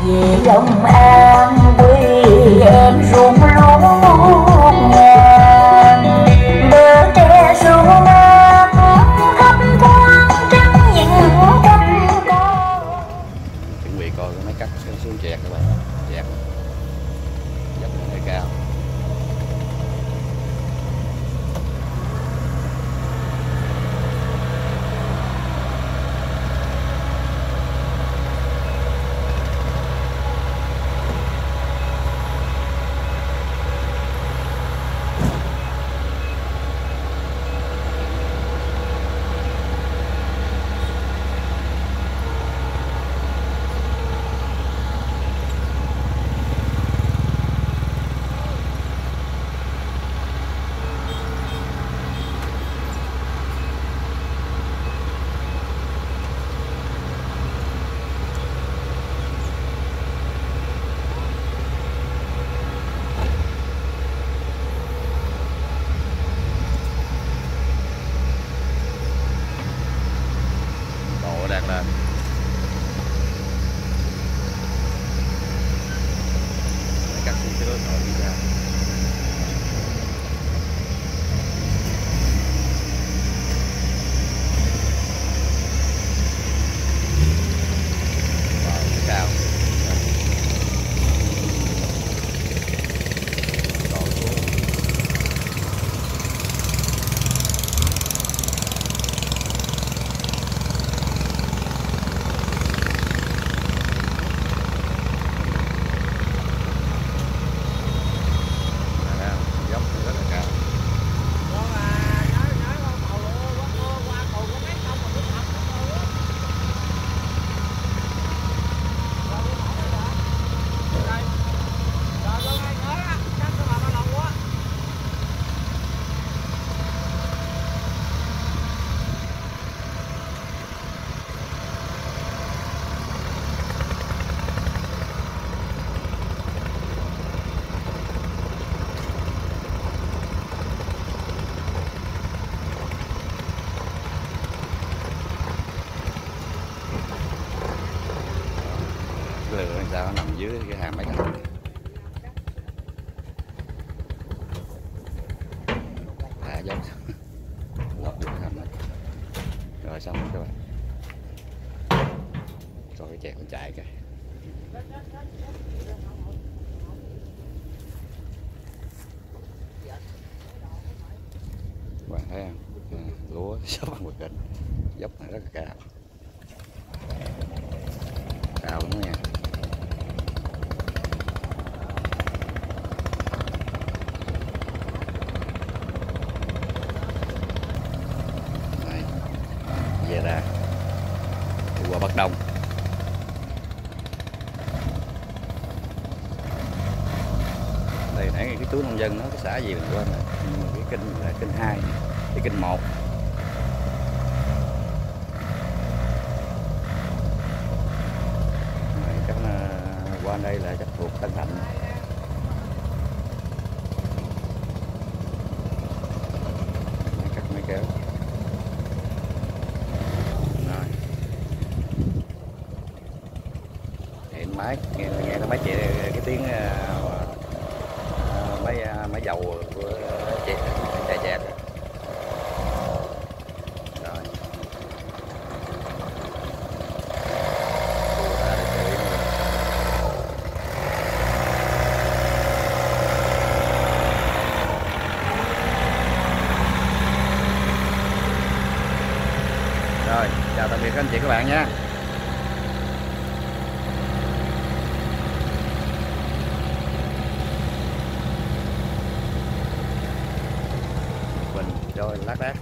về lòng an quê em rung lút ngàn bờ tre ru mát thấp thoáng trắng những cánh con. Chuẩn bị coi cái máy cắt xuống chẹt các bạn, chẹt dốc hơi cao. Đang lên cắt xuống cái đối tượng đi ra. Cao cái lửa sao nó nằm dưới cái hàm máy cắt. Dốc lót được hàm này rồi xong rồi các bạn, coi cái chẹt con chạy kìa. Các bạn thấy không, lúa sắp bằng một kênh dốc này rất là cao, cao lắm nha. Về ra đi qua Bắc Đông. Đây nãy cái túi nông dân nó cái xã gì mình quên rồi, nhưng mà cái kênh là kênh 2, cái kênh 1. Chắc qua đây là chắc thuộc Tân Thạnh. Cắt máy kéo. Máy nghe nó máy chạy cái tiếng máy dầu của chạy chẹt rồi. Rồi, chào tạm biệt các anh chị các bạn nha. Rồi lát đác.